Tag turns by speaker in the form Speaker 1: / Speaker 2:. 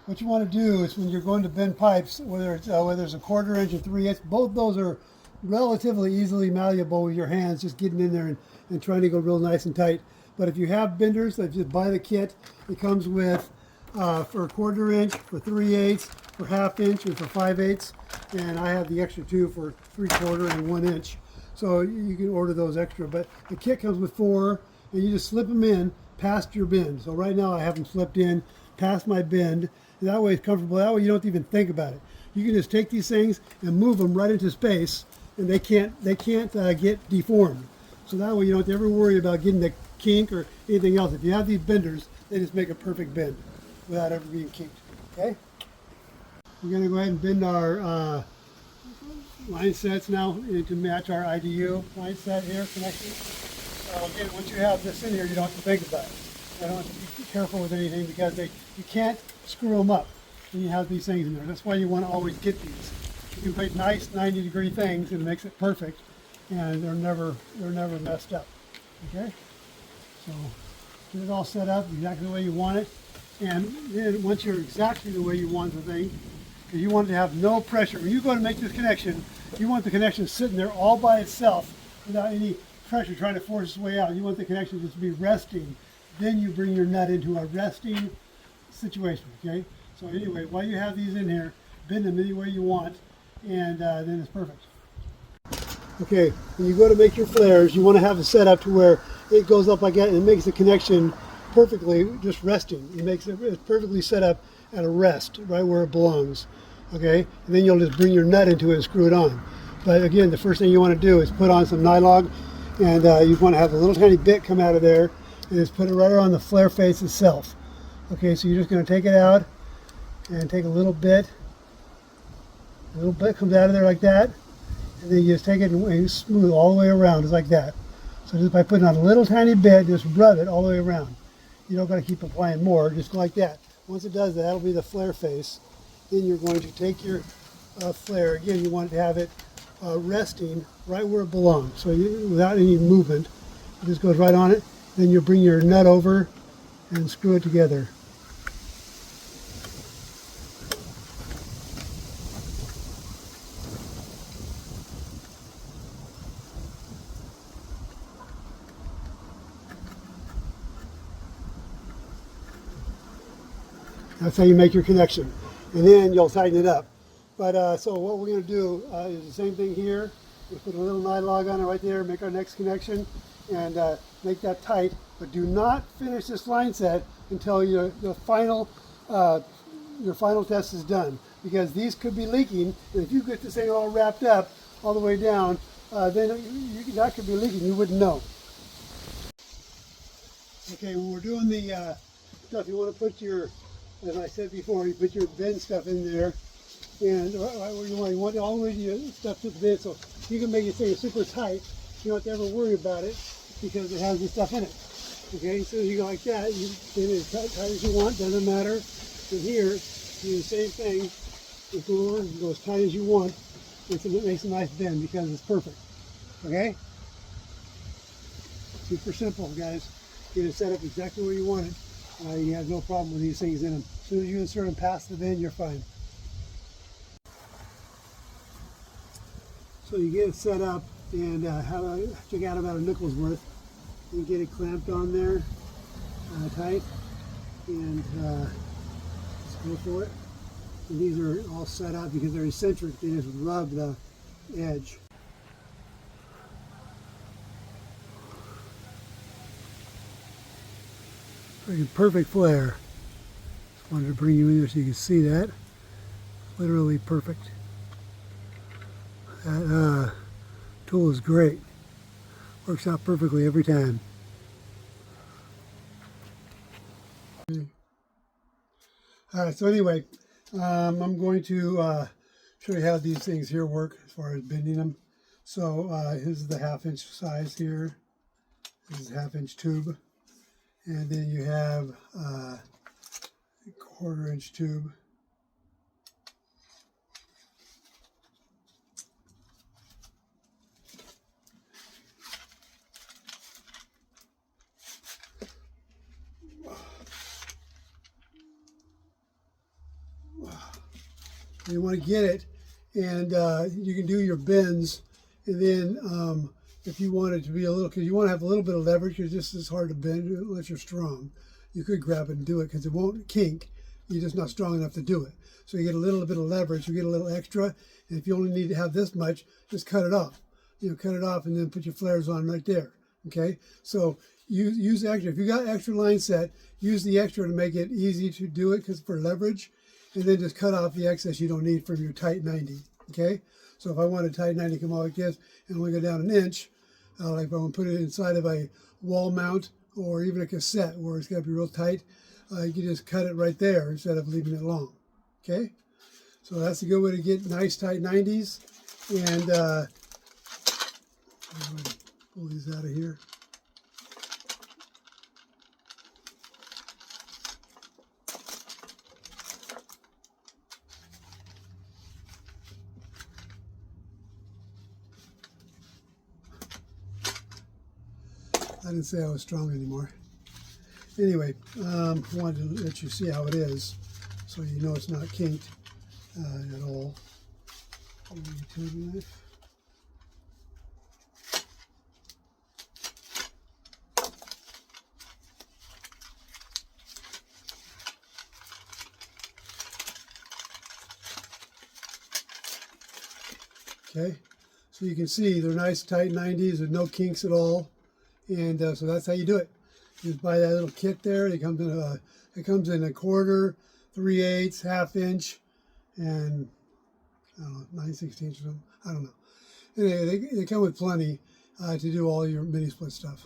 Speaker 1: what you want to do is when you're going to bend pipes, whether it's a 1/4 inch or 3/8, both those are relatively easily malleable with your hands, just getting in there and trying to go real nice and tight. But if you have benders, like just buy the kit. It comes with for a 1/4 inch, for 3/8, for 1/2 inch, and for 5/8. And I have the extra two for 3/4 and 1 inch. So you can order those extra. But the kit comes with 4, and you just slip them in past your bend. So right now I have them slipped in past my bend. And that way it's comfortable. That way you don't even think about it. You can just take these things and move them right into space, and they can't get deformed. So that way you don't have to ever worry about getting the kink or anything else. If you have these benders, they just make a perfect bend without ever being kinked. Okay? We're going to go ahead and bend our line sets now to match our IDU line set here connection. So again, once you have this in here, you don't have to think about it. I don't have to be careful with anything because you can't screw them up when you have these things in there. That's why you want to always get these. You can put nice 90-degree things and it makes it perfect, and they're never messed up. Okay, so get it all set up exactly the way you want it, and then once you're exactly the way you want the thing, because you want it to have no pressure. When you go to make this connection, you want the connection sitting there all by itself without any pressure trying to force its way out. You want the connection just to be resting. Then you bring your nut into a resting situation. Okay. So anyway, while you have these in here, bend them any way you want, and then it's perfect. Okay, when you go to make your flares, you want to have it set up to where it goes up like that and it makes the connection perfectly just resting. It's perfectly set up at a rest, right where it belongs. Okay, and then you'll just bring your nut into it and screw it on. But again, the first thing you want to do is put on some nylon, and you want to have a little tiny bit come out of there and just put it right around the flare face itself. Okay, so you're just going to take it out and take a little bit. A little bit comes out of there like that, and then you just take it and smooth all the way around, just like that. So just by putting on a little tiny bit, just rub it all the way around. You don't got to keep applying more, just like that. Once it does that, that'll be the flare face. Then you're going to take your flare. Again, you want to have it resting right where it belongs, so without any movement. It just goes right on it. Then you bring your nut over and screw it together. That's how you make your connection, and then you'll tighten it up. But so what we're going to do is the same thing here. We put a little nylon on it right there, make our next connection, and make that tight. But do not finish this line set until your final test is done, because these could be leaking, and if you get this thing all wrapped up all the way down, then that could be leaking. You wouldn't know. Okay, when we're doing the stuff, you want to put your, as I said before, you put your bend stuff in there, and right where you want all the way your stuff to the bend, so you can make your thing super tight. You don't have to ever worry about it because it has the stuff in it. Okay, so you go like that, you bend it as tight as you want, doesn't matter. And here, you do the same thing. You go as tight as you want, and so it makes a nice bend because it's perfect. Okay? Super simple, guys. Get it set up exactly where you want it. You have no problem with these things in them. As soon as you insert them past the bend, you're fine. So you get it set up and check out about a nickel's worth. You get it clamped on there tight, and just go for it. And these are all set up because they're eccentric. They just rub the edge. Perfect flare. Just wanted to bring you in there so you can see that. Literally perfect. That tool is great. Works out perfectly every time. Alright, so anyway, I'm going to show you how these things here work as far as bending them. So this is the 1/2 inch size here. This is a 1/2 inch tube. And then you have a 1/4 inch tube. You want to get it, and you can do your bends, and then if you want it to be a little, because you want to have a little bit of leverage, because this is hard to bend unless you're strong. You could grab it and do it because it won't kink. You're just not strong enough to do it. So you get a little bit of leverage, you get a little extra, and if you only need to have this much, just cut it off. Cut it off and then put your flares on right there. Okay, so use extra. If you got extra line set, use the extra to make it easy to do it because for leverage, and then just cut off the excess you don't need from your tight 90. Okay, so if I want a tight 90 come out like this and only go down an inch, like if I want to put it inside of a wall mount or even a cassette where it's got to be real tight, you can just cut it right there instead of leaving it long. Okay, so that's a good way to get nice tight 90s. And I'm going to pull these out of here. I didn't say I was strong anymore. Anyway, I wanted to let you see how it is, so you know it's not kinked at all. Utility knife. Okay, so you can see they're nice tight 90s with no kinks at all, and so that's how you do it. You just buy that little kit there. It comes in a quarter, 3/8, ½ inch, and I don't know, 9/16 or something. I don't know. Anyway, they come with plenty to do all your mini split stuff.